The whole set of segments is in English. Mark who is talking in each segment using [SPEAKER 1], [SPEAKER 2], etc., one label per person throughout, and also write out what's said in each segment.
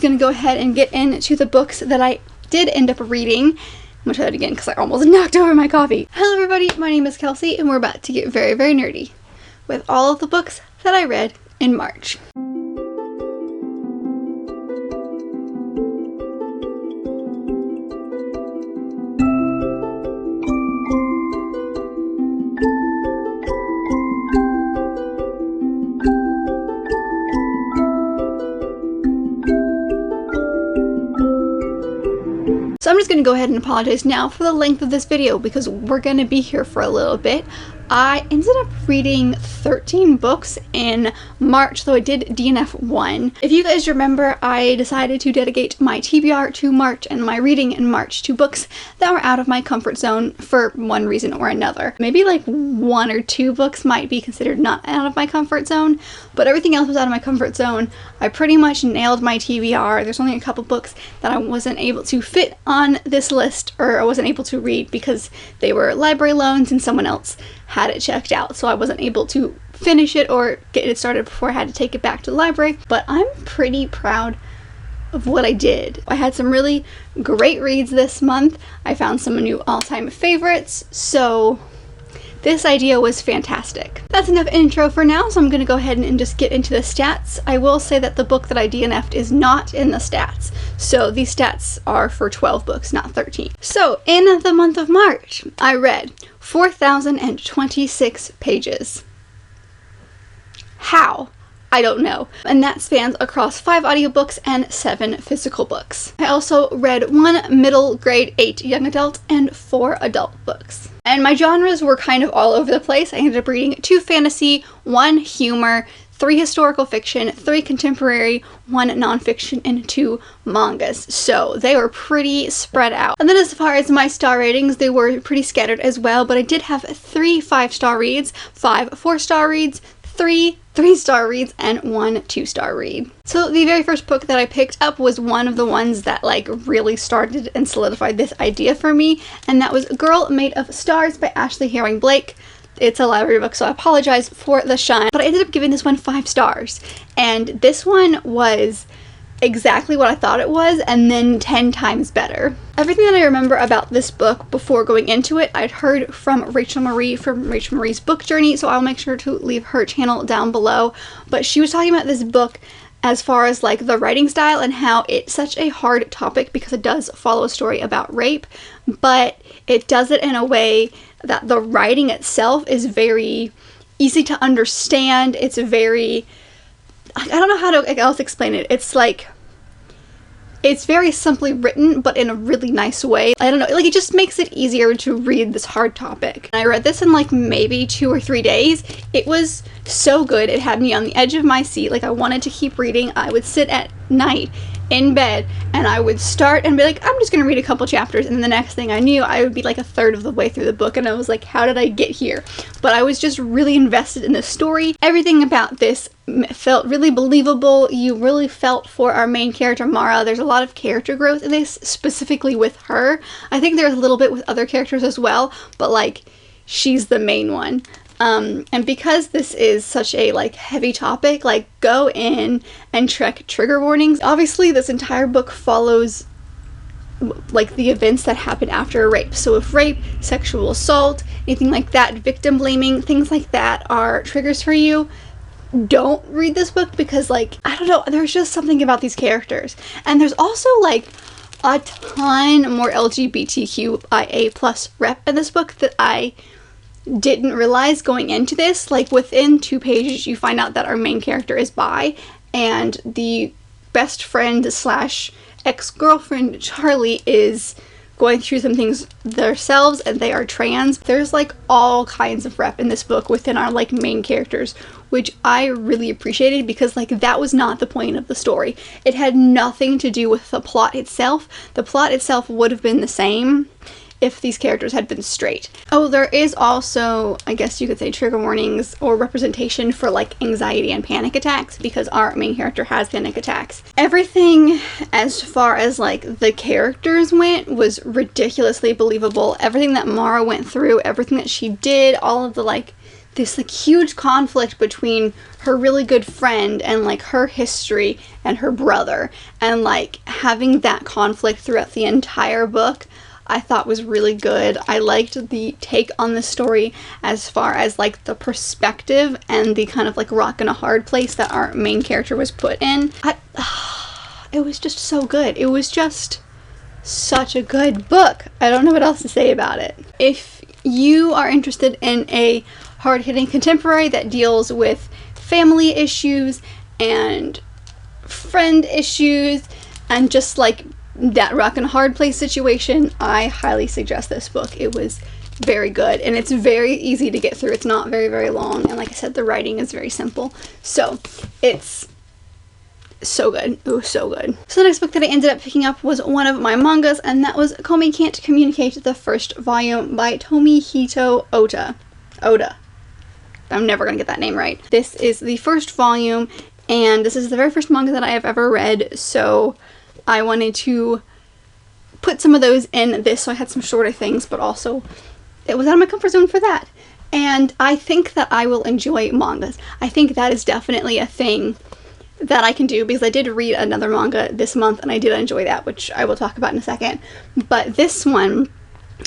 [SPEAKER 1] gonna go ahead and get into the books that I did end up reading. I'm gonna try that again because I almost knocked over my coffee. Hello everybody, my name is Kelsey and we're about to get very, very nerdy with all of the books that I read in March. So I'm just going to go ahead and apologize now for the length of this video because we're going to be here for a little bit. I ended up reading 13 books in March, though I did DNF one. If you guys remember, I decided to dedicate my TBR to March and my reading in March to books that were out of my comfort zone for one reason or another. Maybe like one or two books might be considered not out of my comfort zone, but everything else was out of my comfort zone. I pretty much nailed my TBR. There's only a couple books that I wasn't able to fit on this list, or I wasn't able to read because they were library loans and someone else had it checked out, so I wasn't able to finish it or get it started before I had to take it back to the library. But I'm pretty proud of what I did. I had some really great reads this month. I found some new all-time favorites, so this idea was fantastic. That's enough intro for now, so I'm going to go ahead and just get into the stats. I will say that the book that I DNF'd is not in the stats, so these stats are for 12 books, not 13. So in the month of March, I read 4,026 pages. How? I don't know. And that spans across 5 audiobooks and 7 physical books. I also read 1 middle grade, 8 young adult, and 4 adult books. And my genres were kind of all over the place. I ended up reading 2 fantasy, 1 humor, 3 historical fiction, 3 contemporary, 1 nonfiction, and 2 mangas. So they were pretty spread out. And then as far as my star ratings, they were pretty scattered as well, but I did have 3 5-star reads, 5 4-star reads, 3 3-star reads, and 1 2-star read. So the very first book that I picked up was one of the ones that like really started and solidified this idea for me, and that was Girl Made of Stars by Ashley Herring Blake. It's a library book, so I apologize for the shine, but I ended up giving this one 5 stars. And this one was exactly what I thought it was, and then 10 times better. Everything that I remember about this book before going into it, I'd heard from Rachel Marie from Rachel Marie's book journey, so I'll make sure to leave her channel down below. But she was talking about this book as far as like the writing style and how it's such a hard topic because it does follow a story about rape, but it does it in a way that the writing itself is very easy to understand. It's very, I don't know how to else explain it. It's like, it's very simply written, but in a really nice way. I don't know, like it just makes it easier to read this hard topic. I read this in like maybe 2 or 3 days. It was so good. It had me on the edge of my seat. Like I wanted to keep reading. I would sit at night in bed and I would start and be like, I'm just gonna read a couple chapters, and then the next thing I knew I would be like a third of the way through the book and I was like, how did I get here? But I was just really invested in the story. Everything about this felt really believable. You really felt for our main character Mara. There's a lot of character growth in this, specifically with her. I think there's a little bit with other characters as well, but like she's the main one. And because this is such a like heavy topic, like go in and check trigger warnings. Obviously this entire book follows like the events that happen after a rape. So if rape, sexual assault, anything like that, victim blaming, things like that are triggers for you, don't read this book because like, I don't know, there's just something about these characters. And there's also like a ton more LGBTQIA plus rep in this book that I didn't realize going into this. Like within 2 pages you find out that our main character is bi, and the best friend slash ex-girlfriend Charlie is going through some things themselves and they are trans. There's like all kinds of rep in this book within our like main characters, which I really appreciated because like that was not the point of the story. It had nothing to do with the plot itself. The plot itself would have been the same if these characters had been straight. Oh, there is also, I guess you could say, trigger warnings or representation for like anxiety and panic attacks because our main character has panic attacks. Everything as far as like the characters went was ridiculously believable. Everything that Mara went through, everything that she did, all of the like this like huge conflict between her really good friend and like her history and her brother, and like having that conflict throughout the entire book I thought was really good. I liked the take on the story as far as like the perspective and the kind of like rock and a hard place that our main character was put in. It was just so good. It was just such a good book. I don't know what else to say about it. If you are interested in a hard-hitting contemporary that deals with family issues and friend issues and just like that rock and hard place situation, I highly suggest this book. It was very good, and it's very easy to get through. It's not very, very long, and like I said, the writing is very simple. So it's so good. It was so good. So the next book that I ended up picking up was one of my mangas, and that was Komi Can't Communicate, the first volume by Tomihito Oda. I'm never gonna get that name right. This is the first volume, and this is the very first manga that I have ever read, so I wanted to put some of those in this, so I had some shorter things, but also it was out of my comfort zone for that. And I think that I will enjoy mangas. I think that is definitely a thing that I can do, because I did read another manga this month and I did enjoy that, which I will talk about in a second. But this one,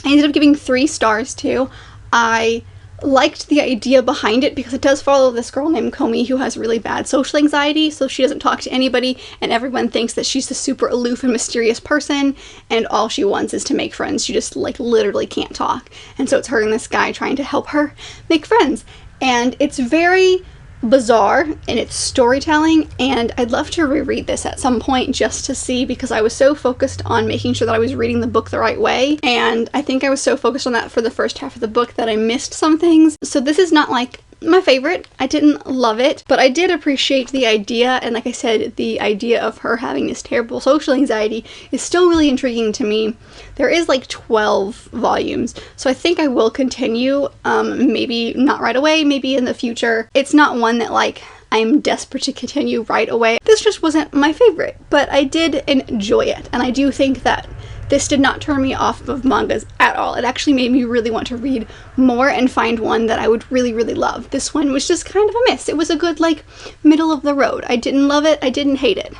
[SPEAKER 1] I ended up giving 3 stars to. I liked the idea behind it because it does follow this girl named Komi who has really bad social anxiety, so she doesn't talk to anybody and everyone thinks that she's the super aloof and mysterious person, and all she wants is to make friends. She just like literally can't talk, and so it's her and this guy trying to help her make friends, and it's very bizarre in its storytelling, and I'd love to reread this at some point just to see, because I was so focused on making sure that I was reading the book the right way, and I think I was so focused on that for the first half of the book that I missed some things. So this is not like my favorite. I didn't love it, but I did appreciate the idea, and like I said, the idea of her having this terrible social anxiety is still really intriguing to me. There is like 12 volumes, so I think I will continue, maybe not right away, maybe in the future. It's not one that like I'm desperate to continue right away. This just wasn't my favorite, but I did enjoy it, and I do think that this did not turn me off of mangas at all. It actually made me really want to read more and find one that I would really, really love. This one was just kind of a miss. It was a good, like, middle of the road. I didn't love it. I didn't hate it.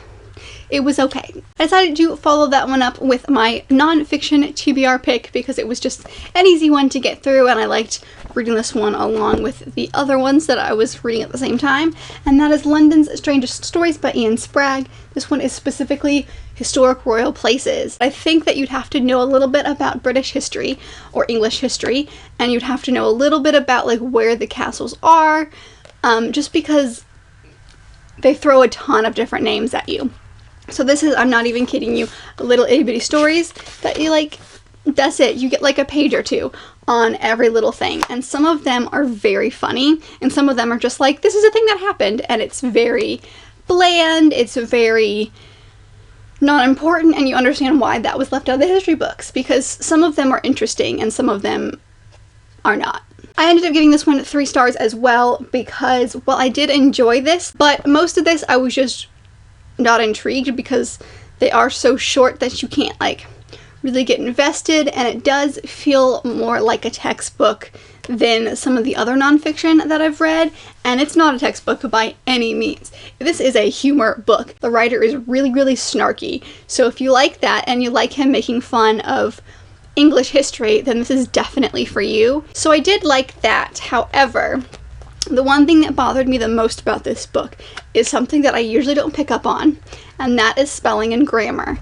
[SPEAKER 1] It was okay. I decided to follow that one up with my non-fiction TBR pick because it was just an easy one to get through, and I liked reading this one along with the other ones that I was reading at the same time, and that is London's Strangest Stories by Ian Spragg. This one is specifically historic royal places. I think that you'd have to know a little bit about British history or English history, and you'd have to know a little bit about like where the castles are, just because they throw a ton of different names at you. So this is, I'm not even kidding you, little itty bitty stories that you like, that's it. You get like a page or two on every little thing, and some of them are very funny, and some of them are just like, this is a thing that happened, and it's very bland, it's very not important, and you understand why that was left out of the history books, because some of them are interesting and some of them are not. I ended up giving this one 3 stars as well, because while I did enjoy this, but most of this I was just not intrigued because they are so short that you can't like really get invested, and it does feel more like a textbook than some of the other nonfiction that I've read, and it's not a textbook by any means. This is a humor book. The writer is really, really snarky, so if you like that and you like him making fun of English history, then this is definitely for you. So I did like that. However, the one thing that bothered me the most about this book is something that I usually don't pick up on, and that is spelling and grammar.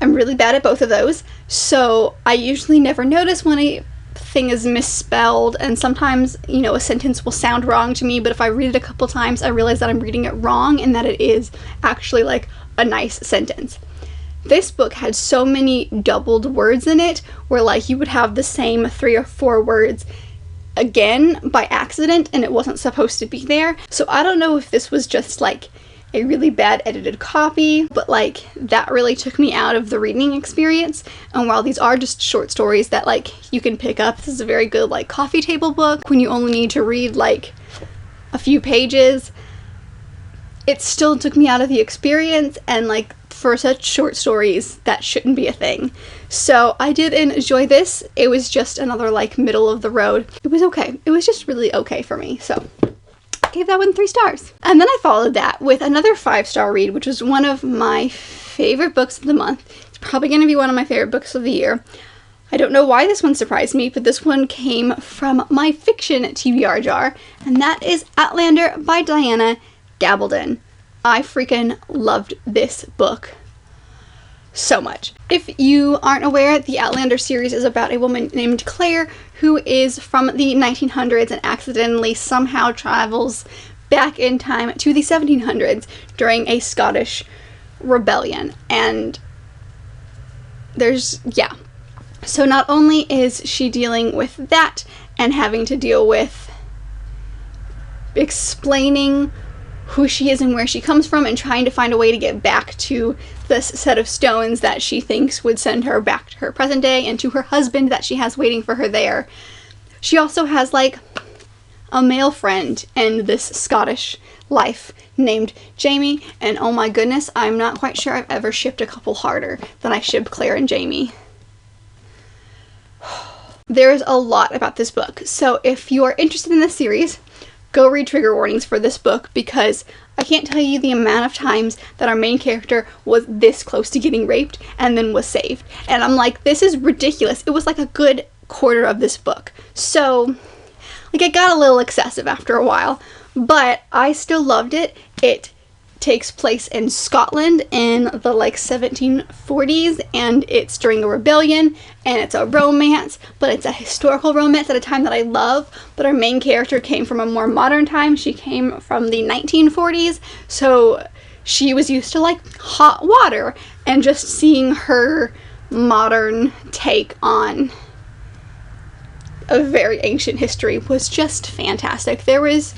[SPEAKER 1] I'm really bad at both of those, so I usually never notice when a thing is misspelled, and sometimes, you know, a sentence will sound wrong to me, but if I read it a couple times, I realize that I'm reading it wrong and that it is actually like a nice sentence. This book had so many doubled words in it where like you would have the same 3 or 4 words again by accident and it wasn't supposed to be there. So I don't know if this was just like a really bad edited copy, but like that really took me out of the reading experience. And while these are just short stories that like you can pick up, this is a very good like coffee table book when you only need to read like a few pages, it still took me out of the experience, and like for such short stories, that shouldn't be a thing. So I did enjoy this. It was just another like middle of the road. It was okay. It was just really okay for me. So I gave that one 3 stars. And then I followed that with another 5-star read, which was one of my favorite books of the month. It's probably going to be one of my favorite books of the year. I don't know why this one surprised me, but this one came from my fiction TBR jar, and that is Outlander by Diana Gabaldon. I freaking loved this book so much. If you aren't aware, the Outlander series is about a woman named Claire who is from the 1900s and accidentally somehow travels back in time to the 1700s during a Scottish rebellion. And so not only is she dealing with that and having to deal with explaining who she is and where she comes from and trying to find a way to get back to this set of stones that she thinks would send her back to her present day and to her husband that she has waiting for her there. She also has like a male friend in this Scottish life named Jamie, and oh my goodness, I'm not quite sure I've ever shipped a couple harder than I shipped Claire and Jamie. There's a lot about this book, so if you are interested in this series, go read trigger warnings for this book, because I can't tell you the amount of times that our main character was this close to getting raped and then was saved. And I'm like, this is ridiculous. It was like a good quarter of this book. So, like, it got a little excessive after a while, but I still loved it. It takes place in Scotland in the like 1740s, and it's during a rebellion, and it's a romance, but it's a historical romance at a time that I love. But our main character came from a more modern time. She came from the 1940s, so she was used to like hot water, and just seeing her modern take on a very ancient history was just fantastic. There was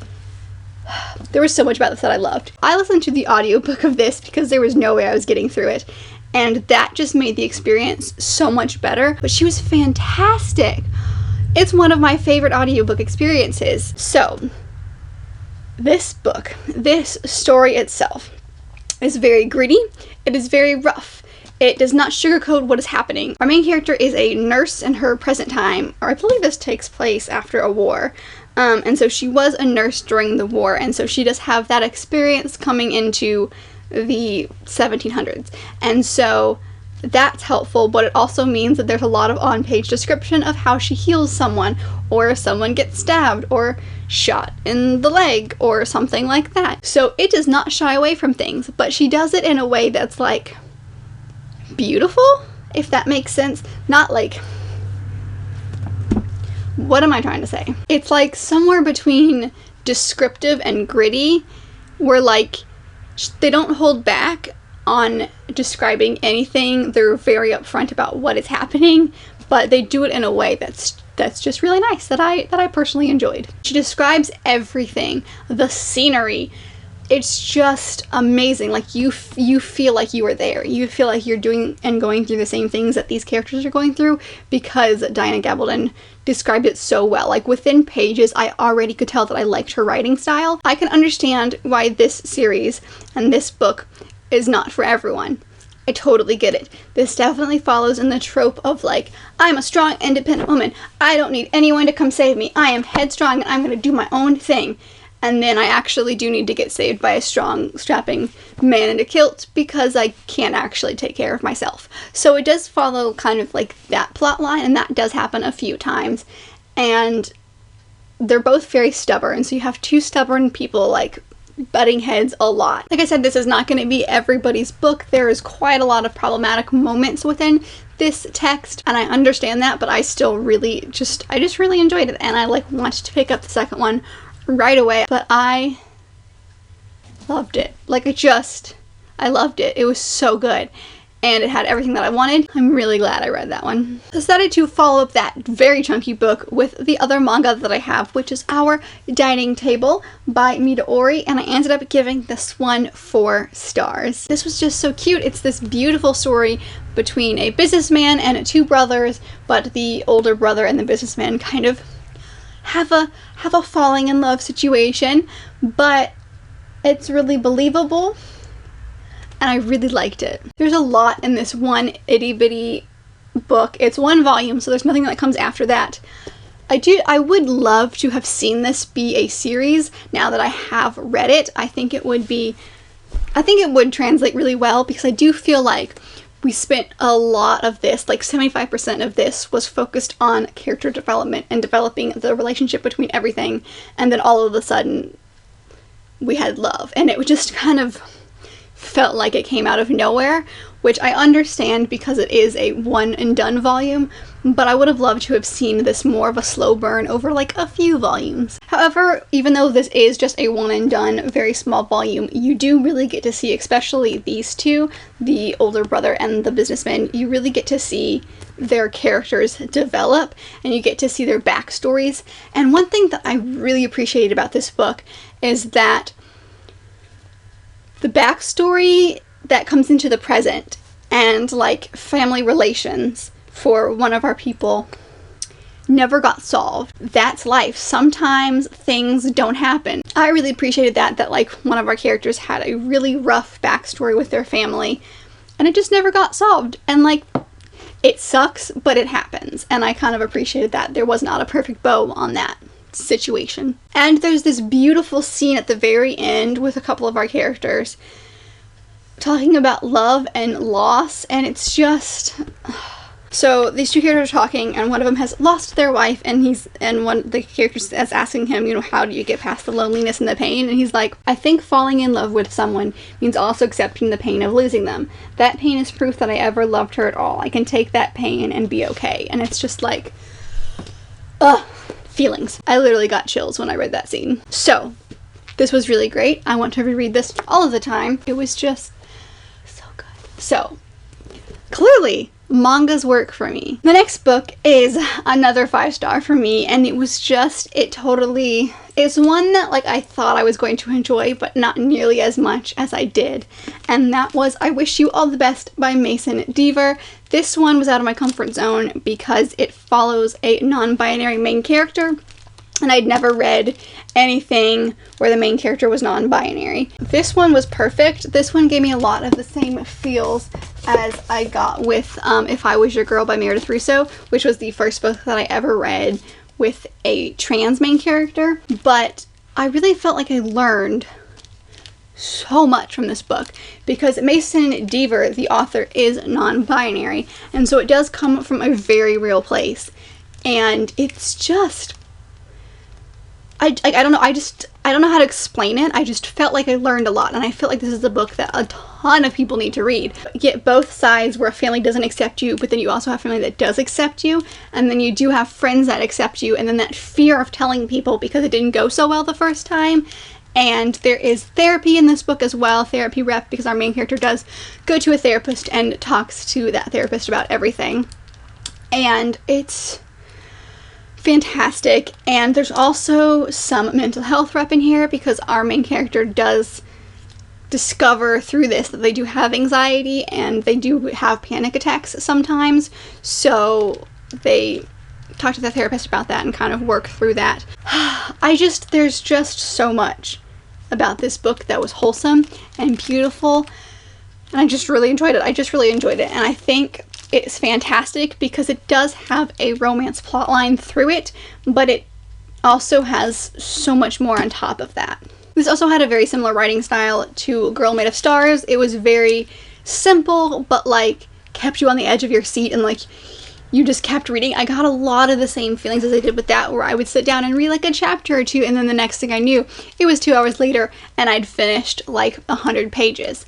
[SPEAKER 1] so much about this that I loved. I listened to the audiobook of this because there was no way I was getting through it, and that just made the experience so much better. But she was fantastic. It's one of my favorite audiobook experiences. So, this book, this story itself, is very gritty. It is very rough. It does not sugarcoat what is happening. Our main character is a nurse in her present time, or I believe this takes place after a war. And so she was a nurse during the war, and so she does have that experience coming into the 1700s. And so that's helpful, but it also means that there's a lot of on-page description of how she heals someone, or if someone gets stabbed, or shot in the leg, or something like that. So it does not shy away from things, but she does it in a way that's like beautiful, if that makes sense. Not like, what am I trying to say? It's like somewhere between descriptive and gritty, where like they don't hold back on describing anything. They're very upfront about what is happening, but they do it in a way that's just really nice, that I personally enjoyed. She describes everything, the scenery. It's just amazing. Like you feel like you are there. You feel like you're doing and going through the same things that these characters are going through, because Diana Gabaldon described it so well. Like within pages, I already could tell that I liked her writing style. I can understand why this series and this book is not for everyone. I totally get it. This definitely follows in the trope of like, I'm a strong, independent woman. I don't need anyone to come save me. I am headstrong and I'm going to do my own thing. And then I actually do need to get saved by a strong, strapping man in a kilt because I can't actually take care of myself. So it does follow kind of like that plot line, and that does happen a few times. And they're both very stubborn, so you have two stubborn people like butting heads a lot. Like I said, this is not going to be everybody's book. There is quite a lot of problematic moments within this text, and I understand that, but I still really just really enjoyed it, and I like wanted to pick up the second one right away. But I loved it. Like I loved it. It was so good. And it had everything that I wanted. I'm really glad I read that one. I decided to follow up that very chunky book with the other manga that I have, which is Our Dining Table by Midori, and I ended up giving this one 4 stars. This was just so cute. It's this beautiful story between a businessman and 2 brothers, but the older brother and the businessman kind of have a falling in love situation, but it's really believable. and I really liked it. There's a lot in this one itty bitty book. It's one volume, so there's nothing that comes after that. I would love to have seen this be a series now that I have read it. I think it would translate really well, because I do feel like we spent a lot of this, like 75% of this was focused on character development and developing the relationship between everything, and then all of a sudden we had love, and it just kind of felt like it came out of nowhere, which I understand because it is a one and done volume, but I would have loved to have seen this more of a slow burn over like a few volumes. However, even though this is just a one and done, very small volume, you do really get to see, especially these two, the older brother and the businessman, you really get to see their characters develop, and you get to see their backstories. And one thing that I really appreciated about this book is that the backstory that comes into the present and like family relations for one of our people never got solved. That's life. Sometimes things don't happen. I really appreciated that like one of our characters had a really rough backstory with their family, and it just never got solved. And like, it sucks, but it happens. And I kind of appreciated that there was not a perfect bow on that situation. And there's this beautiful scene at the very end with a couple of our characters talking about love and loss, and it's just... So these two characters are talking, and one of them has lost their wife, and one of the characters is asking him, you know, how do you get past the loneliness and the pain? And he's like, I think falling in love with someone means also accepting the pain of losing them. That pain is proof that I ever loved her at all. I can take that pain and be okay. And it's just like, ugh, feelings. I literally got chills when I read that scene. So this was really great. I want to reread this all of the time. It was just so good. So clearly mangas work for me. The next book is another 5-star for me, and it was just, it's one that like I thought I was going to enjoy, but not nearly as much as I did, and that was I Wish You All the Best by Mason Deaver. This one was out of my comfort zone because it follows a non-binary main character, and I'd never read anything where the main character was non-binary. This one was perfect. This one gave me a lot of the same feels as I got with If I Was Your Girl by Meredith Russo, which was the first book that I ever read with a trans main character. But I really felt like I learned so much from this book because Mason Deaver, the author, is non-binary, and so it does come from a very real place, and it's just... I don't know, I don't know how to explain it. I just felt like I learned a lot, and I feel like this is a book that a ton of people need to read. You get both sides where a family doesn't accept you, but then you also have family that does accept you, and then you do have friends that accept you, and then that fear of telling people because it didn't go so well the first time. And there is therapy in this book as well, therapy rep, because our main character does go to a therapist and talks to that therapist about everything. And it's fantastic. And there's also some mental health rep in here because our main character does discover through this that they do have anxiety and they do have panic attacks sometimes, so they talk to the therapist about that and kind of work through that. There's just so much about this book that was wholesome and beautiful, and I just really enjoyed it. And I think it's fantastic because it does have a romance plotline through it, but it also has so much more on top of that. This also had a very similar writing style to Girl Made of Stars. It was very simple, but like kept you on the edge of your seat and like you just kept reading. I got a lot of the same feelings as I did with that, where I would sit down and read like a chapter or two, and then the next thing I knew, it was 2 hours later and I'd finished like 100 pages.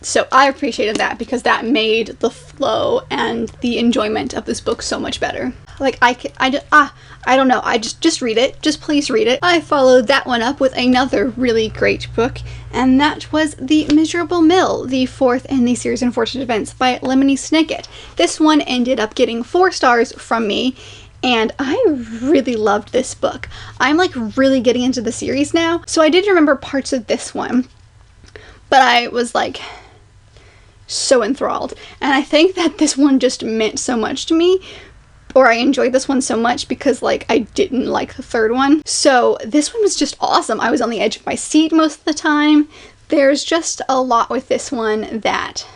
[SPEAKER 1] So I appreciated that because that made the flow and the enjoyment of this book so much better. Like I don't know, just read it. Just please read it. I followed that one up with another really great book, and that was The Miserable Mill, the 4th in the series Unfortunate Events by Lemony Snicket. This one ended up getting 4 stars from me, and I really loved this book. I'm like really getting into the series now, so I did remember parts of this one, but I was like so enthralled. And I think that this one just meant so much to me, or I enjoyed this one so much because like I didn't like the third one. So this one was just awesome. I was on the edge of my seat most of the time. There's just a lot with this one that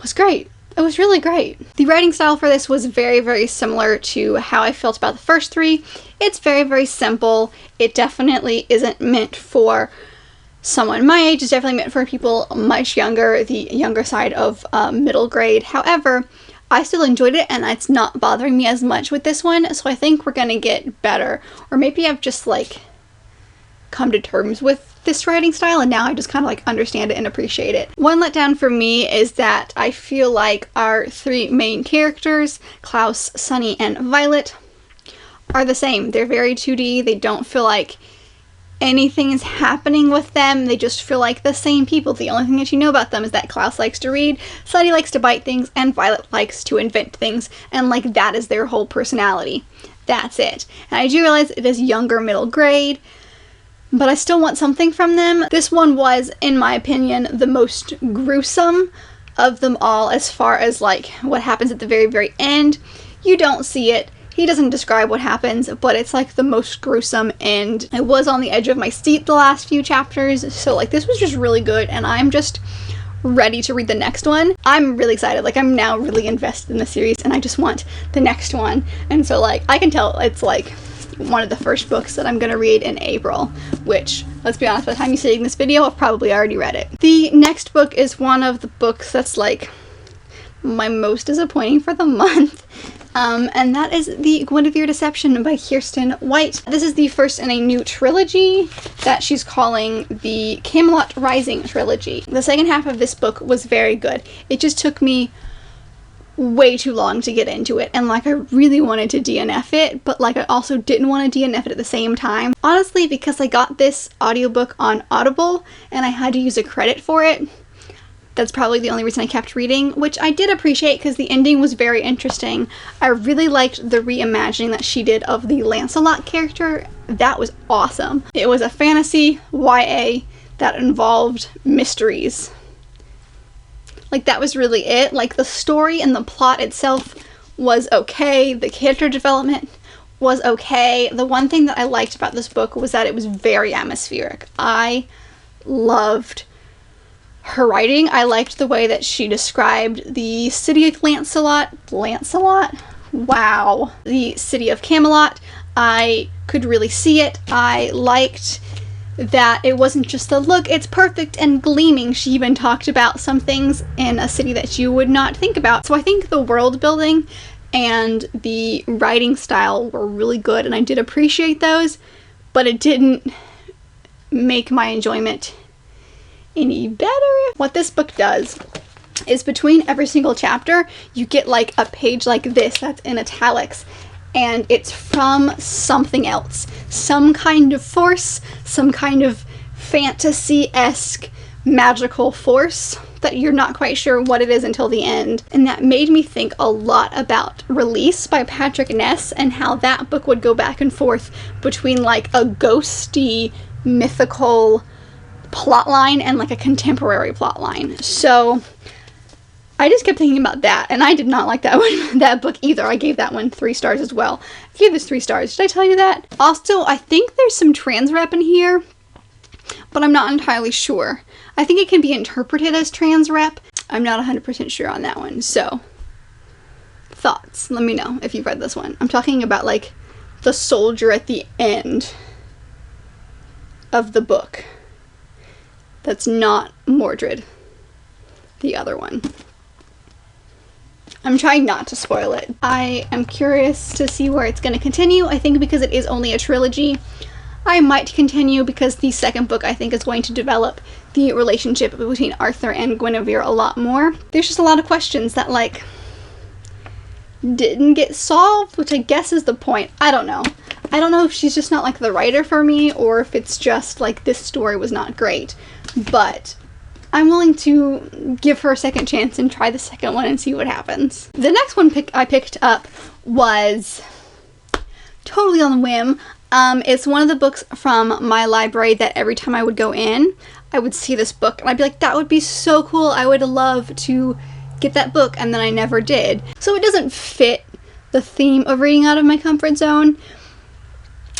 [SPEAKER 1] was great. It was really great. The writing style for this was very, very similar to how I felt about the first three. It's very, very simple. It definitely isn't meant for someone my age. It's definitely meant for people much younger, the younger side of middle grade. However, I still enjoyed it, and it's not bothering me as much with this one, so I think we're gonna get better. Or maybe I've just like come to terms with this writing style, and now I just kind of like understand it and appreciate it. One letdown for me is that I feel like our three main characters, Klaus, Sunny, and Violet, are the same. They're very 2D. They don't feel like anything is happening with them. They just feel like the same people. The only thing that you know about them is that Klaus likes to read, Sunny likes to bite things, and Violet likes to invent things, and like that is their whole personality. That's it. And I do realize it is younger middle grade, but I still want something from them. This one was, in my opinion, the most gruesome of them all as far as like what happens at the very, very end. You don't see it. He doesn't describe what happens, but it's like the most gruesome, and I was on the edge of my seat the last few chapters, so like this was just really good, and I'm just ready to read the next one. I'm really excited. Like, I'm now really invested in the series, and I just want the next one. And so like I can tell it's like one of the first books that I'm gonna read in April, which, let's be honest, by the time you're seeing this video, I've probably already read it. The next book is one of the books that's like my most disappointing for the month, and that is The Guinevere Deception by Kirsten White. This is the first in a new trilogy that she's calling the Camelot Rising trilogy. The second half of this book was very good. It just took me way too long to get into it, and like I really wanted to DNF it, but like I also didn't want to DNF it at the same time. Honestly, because I got this audiobook on Audible and I had to use a credit for it, that's probably the only reason I kept reading, which I did appreciate because the ending was very interesting. I really liked the reimagining that she did of the Lancelot character. That was awesome. It was a fantasy YA that involved mysteries. Like, that was really it. Like, the story and the plot itself was okay. The character development was okay. The one thing that I liked about this book was that it was very atmospheric. I loved her writing. I liked the way that she described the city of Lancelot. Wow. The city of Camelot. I could really see it. I liked that it wasn't just the look, it's perfect and gleaming. She even talked about some things in a city that you would not think about. So I think the world building and the writing style were really good, and I did appreciate those, but it didn't make my enjoyment any better. What this book does is between every single chapter, you get like a page like this that's in italics, and it's from something else. Some kind of force, some kind of fantasy-esque magical force that you're not quite sure what it is until the end. And that made me think a lot about Release by Patrick Ness and how that book would go back and forth between like a ghosty, mythical plotline and like a contemporary plotline. So I just kept thinking about that, and I did not like that one, that book either. I gave that one 3 stars as well. I gave this 3 stars. Did I tell you that? Also, I think there's some trans rep in here, but I'm not entirely sure. I think it can be interpreted as trans rep. I'm not 100% sure on that one. So, thoughts. Let me know if you've read this one. I'm talking about like the soldier at the end of the book. That's not Mordred. The other one. I'm trying not to spoil it. I am curious to see where it's going to continue. I think because it is only a trilogy, I might continue because the second book I think is going to develop the relationship between Arthur and Guinevere a lot more. There's just a lot of questions that like didn't get solved, which I guess is the point. I don't know. I don't know if she's just not like the writer for me or if it's just like this story was not great, but I'm willing to give her a second chance and try the second one and see what happens. The next one I picked up was totally on the whim. It's one of the books from my library that every time I would go in, I would see this book and I'd be like, that would be so cool. I would love to get that book, and then I never did. So it doesn't fit the theme of reading out of my comfort zone,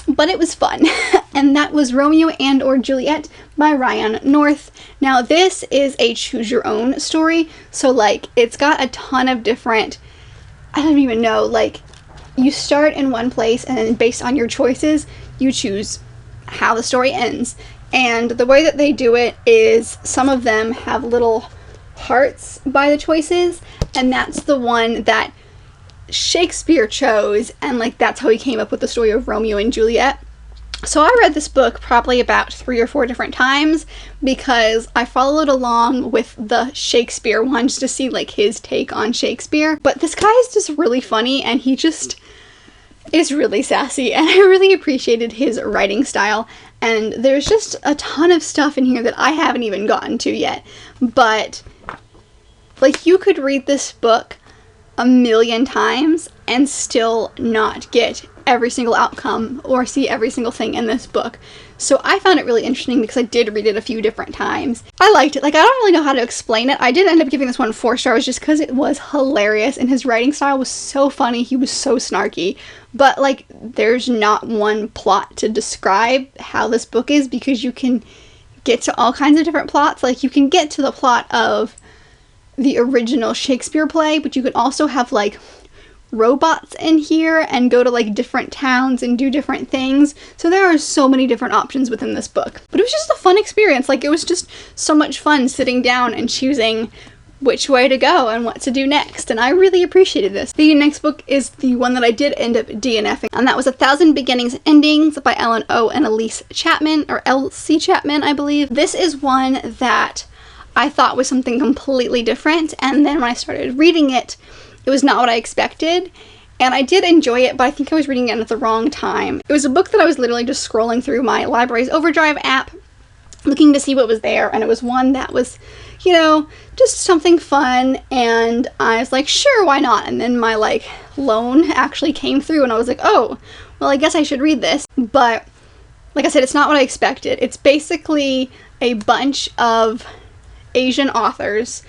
[SPEAKER 1] but it was fun. And that was Romeo and or Juliet by Ryan North. Now this is a choose your own story, so like it's got a ton of different, I don't even know, like you start in one place and then based on your choices you choose how the story ends. And the way that they do it is some of them have little hearts by the choices, and that's the one that Shakespeare chose, and like that's how he came up with the story of Romeo and Juliet. So I read this book probably about 3 or 4 different times because I followed along with the Shakespeare one just to see like his take on Shakespeare. But this guy is just really funny, and he just is really sassy, and I really appreciated his writing style. And there's just a ton of stuff in here that I haven't even gotten to yet. But like you could read this book a million times and still not get every single outcome or see every single thing in this book. So I found it really interesting because I did read it a few different times. I liked it. Like, I don't really know how to explain it. I did end up giving this one 4 stars just because it was hilarious and his writing style was so funny. He was so snarky. But like, there's not one plot to describe how this book is because you can get to all kinds of different plots. Like, you can get to the plot of the original Shakespeare play, but you could also have like robots in here and go to like different towns and do different things. So there are so many different options within this book. But it was just a fun experience. Like, it was just so much fun sitting down and choosing which way to go and what to do next, and I really appreciated this. The next book is the one that I did end up DNFing, and that was 1,000 Beginnings and Endings by Ellen O. and Elise Chapman, or L.C. Chapman, I believe. This is one that I thought was something completely different, and then when I started reading it, it was not what I expected, and I did enjoy it, but I think I was reading it at the wrong time. It was a book that I was literally just scrolling through my Library's Overdrive app, looking to see what was there, and it was one that was, you know, just something fun, and I was like, sure, why not? And then my, like, loan actually came through, and I was like, oh, well, I guess I should read this. But, like I said, it's not what I expected. It's basically a bunch of Asian authors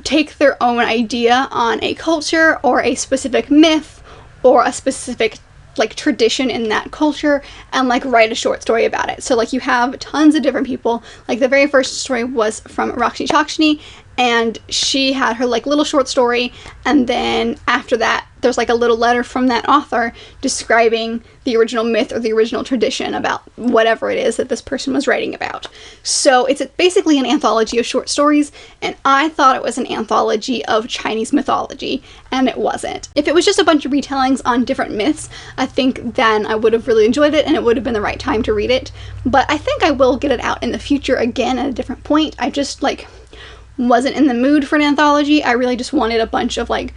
[SPEAKER 1] take their own idea on a culture or a specific myth or a specific like tradition in that culture and like write a short story about it. So like you have tons of different people. Like the very first story was from Rakshi Chakshni, and she had her like little short story, and then after that there's like a little letter from that author describing the original myth or the original tradition about whatever it is that this person was writing about. So it's basically an anthology of short stories, and I thought it was an anthology of Chinese mythology, and it wasn't. If it was just a bunch of retellings on different myths, I think then I would have really enjoyed it and it would have been the right time to read it. But I think I will get it out in the future again at a different point. I just like wasn't in the mood for an anthology. I really just wanted a bunch of like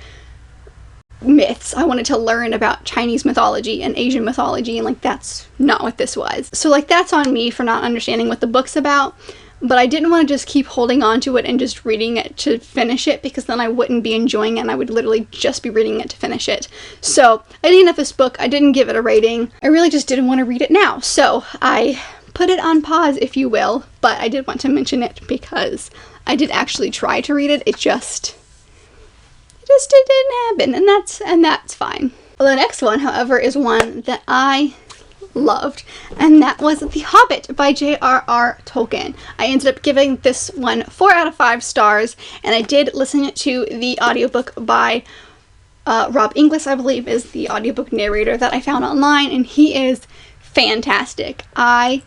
[SPEAKER 1] myths. I wanted to learn about Chinese mythology and Asian mythology, and like that's not what this was. So like that's on me for not understanding what the book's about, but I didn't want to just keep holding on to it and just reading it to finish it, because then I wouldn't be enjoying it and I would literally just be reading it to finish it. So I didn't have this book. I didn't give it a rating. I really just didn't want to read it now. So I put it on pause, if you will, but I did want to mention it because I did actually try to read it. It just didn't happen, and that's fine. Well, the next one, however, is one that I loved, and that was The Hobbit by J.R.R. Tolkien. I ended up giving this one 4 out of 5 stars, and I did listen to the audiobook by Rob Inglis, I believe, is the audiobook narrator that I found online, and he is fantastic. I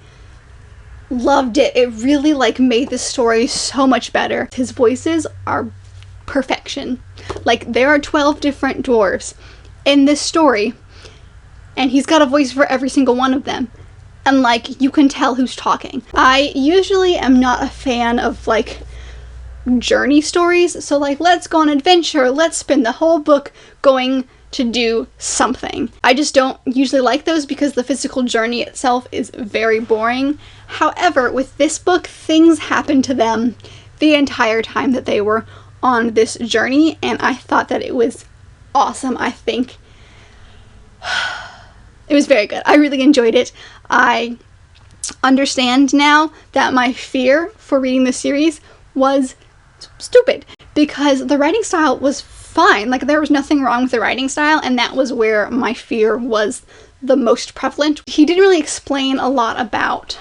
[SPEAKER 1] loved it. It really like made the story so much better. His voices are perfection. Like, there are 12 different dwarves in this story, and he's got a voice for every single one of them, and like you can tell who's talking. I usually am not a fan of like journey stories, so like let's go on an adventure, let's spend the whole book going to do something. I just don't usually like those because the physical journey itself is very boring. However, with this book, things happen to them the entire time that they were on this journey, and I thought that it was awesome. I think it was very good. I really enjoyed it. I understand now that my fear for reading this series was stupid, because the writing style was fine. Like, there was nothing wrong with the writing style, and that was where my fear was the most prevalent. He didn't really explain a lot about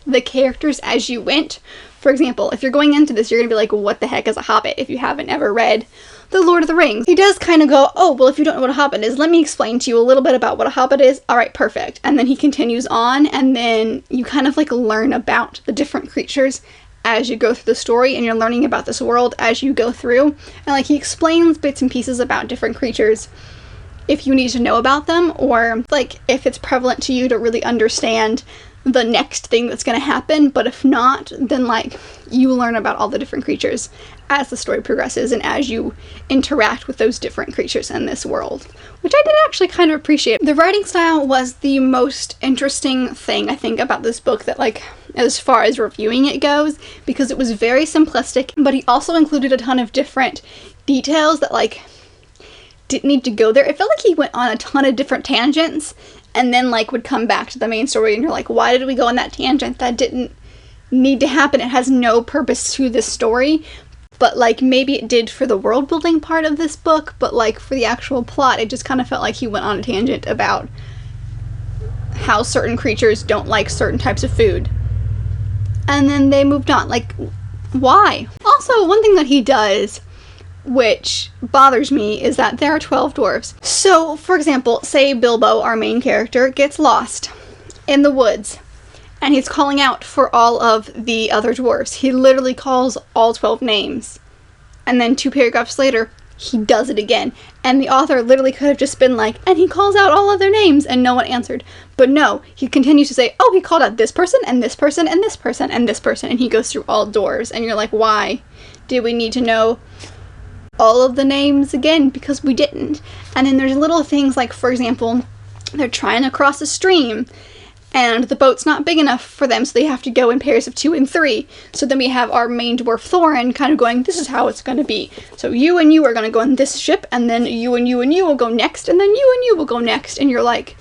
[SPEAKER 1] the characters as you went. For example, if you're going into this, you're going to be like, what the heck is a Hobbit if you haven't ever read The Lord of the Rings? He does kind of go, oh, well, if you don't know what a Hobbit is, let me explain to you a little bit about what a Hobbit is. All right, perfect. And then he continues on, and then you kind of like learn about the different creatures as you go through the story, and you're learning about this world as you go through. And like he explains bits and pieces about different creatures if you need to know about them, or like if it's prevalent to you to really understand the next thing that's going to happen. But if not, then like you learn about all the different creatures as the story progresses and as you interact with those different creatures in this world, which I did actually kind of appreciate. The writing style was the most interesting thing, I think, about this book, that like as far as reviewing it goes, because it was very simplistic, but he also included a ton of different details that like didn't need to go there. It felt like he went on a ton of different tangents and then like would come back to the main story, and you're like, why did we go on that tangent? That didn't need to happen. It has no purpose to this story. But like maybe it did for the world building part of this book, but like for the actual plot, it just kind of felt like he went on a tangent about how certain creatures don't like certain types of food. And then they moved on. Like, why? Also, one thing that he does, which bothers me, is that there are 12 dwarves. So, for example, say Bilbo, our main character, gets lost in the woods, and he's calling out for all of the other dwarves. He literally calls all 12 names. And then 2 paragraphs later, he does it again. And the author literally could have just been like, and he calls out all of their names, and no one answered. But no, he continues to say, oh, he called out this person, and this person, and this person, and this person, and he goes through all dwarves. And you're like, why did we need to know all of the names again? Because we didn't. And then there's little things like, for example, they're trying to cross a stream, and the boat's not big enough for them, so they have to go in pairs of 2 and 3. So then we have our main dwarf Thorin kind of going, this is how it's going to be. So you and you are going to go on this ship, and then you and you and you will go next, and then you and you will go next. And you're like,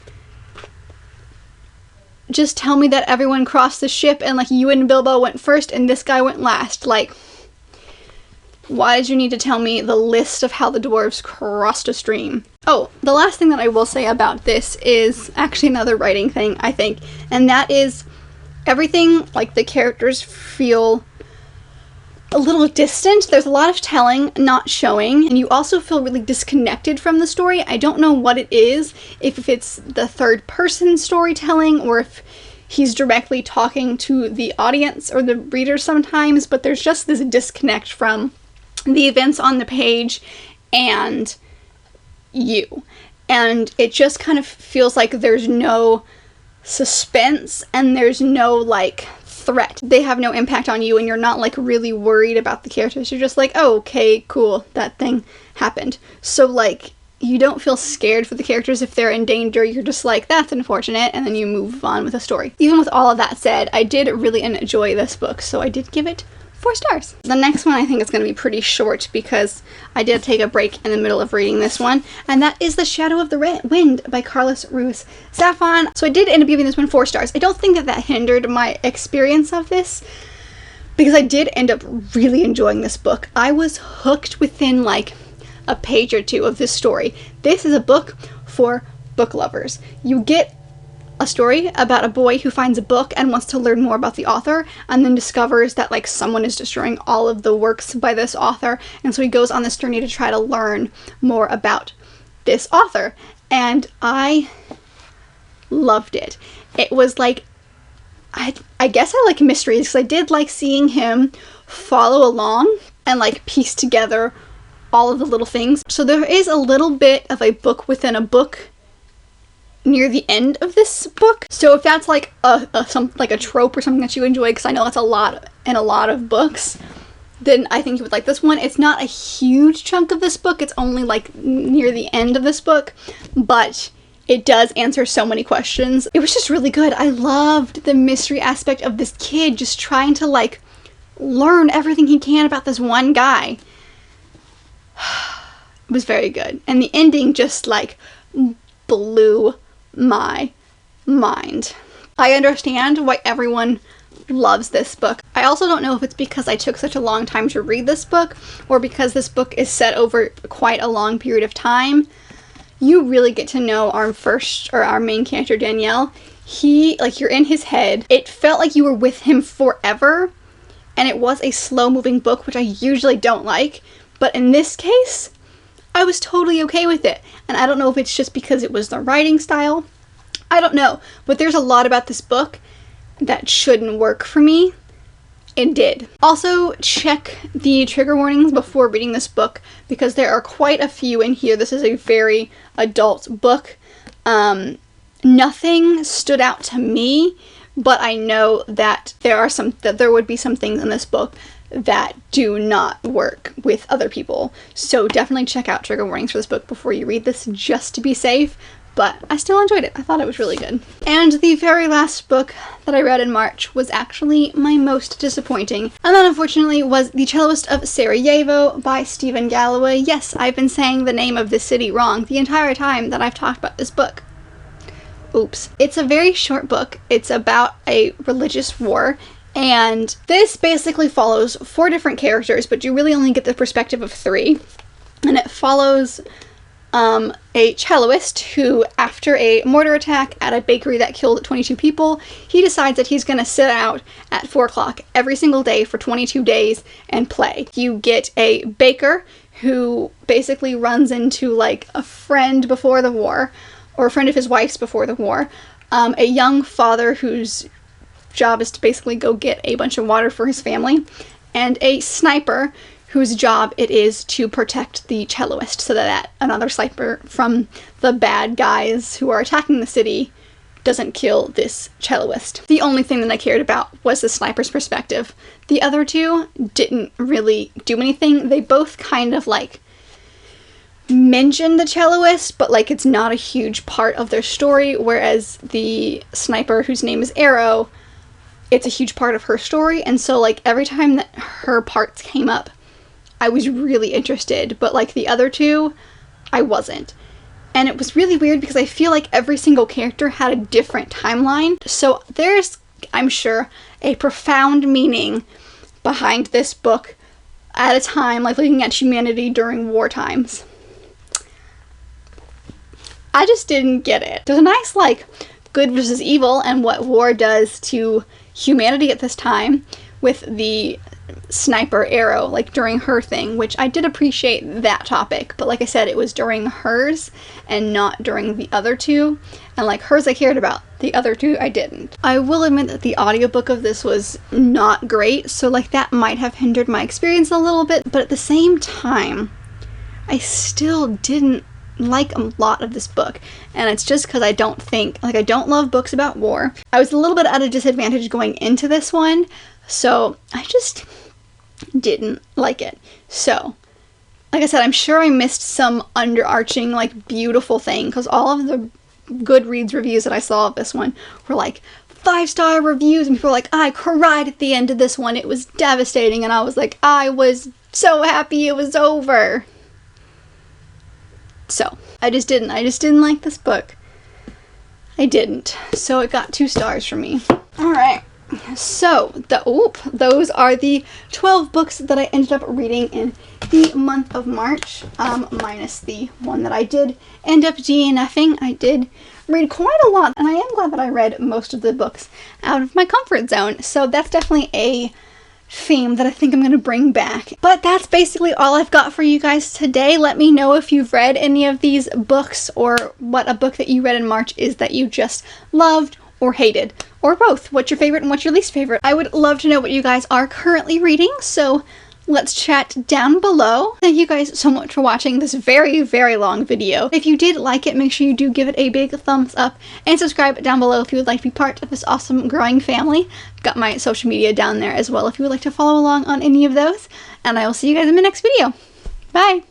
[SPEAKER 1] just tell me that everyone crossed the ship, and like you and Bilbo went first, and this guy went last. Like, why did you need to tell me the list of how the dwarves crossed a stream? Oh, the last thing that I will say about this is actually another writing thing, I think, and that is everything, like the characters feel a little distant. There's a lot of telling, not showing, and you also feel really disconnected from the story. I don't know what it is, if it's the third person storytelling, or if he's directly talking to the audience or the reader sometimes, but there's just this disconnect from the events on the page and you. And it just kind of feels like there's no suspense and there's no like threat. They have no impact on you, and you're not like really worried about the characters. You're just like, oh, okay, cool, that thing happened. So like you don't feel scared for the characters if they're in danger. You're just like, that's unfortunate, and then you move on with the story. Even with all of that said, I did really enjoy this book, so I did give it 4 stars. The next one I think is going to be pretty short because I did take a break in the middle of reading this one, and that is The Shadow of the Wind by Carlos Ruiz Zafón. So I did end up giving this one 4 stars. I don't think that hindered my experience of this, because I did end up really enjoying this book. I was hooked within like a page or 2 of this story. This is a book for book lovers. You get a story about a boy who finds a book and wants to learn more about the author, and then discovers that like someone is destroying all of the works by this author, and so he goes on this journey to try to learn more about this author. And I loved it. It was like, I guess I like mysteries, because I did like seeing him follow along and like piece together all of the little things. So there is a little bit of a book within a book near the end of this book. So if that's like a trope or something that you enjoy, because I know that's a lot in a lot of books, then I think you would like this one. It's not a huge chunk of this book. It's only like near the end of this book, but it does answer so many questions. It was just really good. I loved the mystery aspect of this kid just trying to like learn everything he can about this one guy. It was very good. And the ending just like blew my mind. I understand why everyone loves this book. I also don't know if it's because I took such a long time to read this book, or because this book is set over quite a long period of time. you really get to know our main character, Danielle. You're in his head. It felt like you were with him forever, and it was a slow-moving book, which I usually don't like, but in this case, I was totally okay with it. And I don't know if it's just because it was the writing style. I don't know, but there's a lot about this book that shouldn't work for me. It did. Also, check the trigger warnings before reading this book, because there are quite a few in here. This is a very adult book. Nothing stood out to me, but I know that there would be some things in this book that do not work with other people. So definitely check out trigger warnings for this book before you read this, just to be safe. But I still enjoyed it. I thought it was really good. And the very last book that I read in March was actually my most disappointing. And that, unfortunately, was The Celloist of Sarajevo by Stephen Galloway. Yes, I've been saying the name of this city wrong the entire time that I've talked about this book. Oops. It's a very short book. It's about a religious war. And this basically follows 4 different characters, but you really only get the perspective of 3. And it follows a celloist who, after a mortar attack at a bakery that killed 22 people, he decides that he's going to sit out at 4 o'clock every single day for 22 days and play. You get a baker who basically runs into like a friend before the war, or a friend of his wife's before the war, a young father whose job is to basically go get a bunch of water for his family, and a sniper whose job it is to protect the celloist so that another sniper from the bad guys who are attacking the city doesn't kill this celloist. The only thing that I cared about was the sniper's perspective. The other 2 didn't really do anything. They both kind of like mention the celloist, but like it's not a huge part of their story, whereas the sniper, whose name is Arrow, it's a huge part of her story. And so like every time that her parts came up, I was really interested, but like the other 2, I wasn't. And it was really weird because I feel like every single character had a different timeline. So there's, I'm sure, a profound meaning behind this book at a time, like looking at humanity during war times. I just didn't get it. There's a nice like good versus evil and what war does to humanity at this time with the sniper Arrow, like during her thing, which I did appreciate that topic, but like I said, it was during hers and not during the other 2, and like hers I cared about, the other 2 I didn't. I will admit that the audiobook of this was not great, so like that might have hindered my experience a little bit, but at the same time, I still didn't like a lot of this book, and it's just because I don't love books about war. I was a little bit at a disadvantage going into this one, so I just didn't like it. So, like I said, I'm sure I missed some underarching, like, beautiful thing, because all of the Goodreads reviews that I saw of this one were, like, 5-star reviews, and people were like, I cried at the end of this one, it was devastating, and I was like, I was so happy it was over. So, I just didn't like this book. I didn't. So it got 2 stars from me. Alright. So, those are the 12 books that I ended up reading in the month of March, minus the one that I did end up DNFing. I did read quite a lot, and I am glad that I read most of the books out of my comfort zone, so that's definitely a theme that I think I'm going to bring back. But that's basically all I've got for you guys today. Let me know if you've read any of these books, or what a book that you read in March is that you just loved or hated, or both. What's your favorite and what's your least favorite? I would love to know what you guys are currently reading, so let's chat down below. Thank you guys so much for watching this very, very long video. If you did like it, make sure you do give it a big thumbs up, and subscribe down below if you would like to be part of this awesome growing family. I've got my social media down there as well if you would like to follow along on any of those, and I will see you guys in my next video. Bye!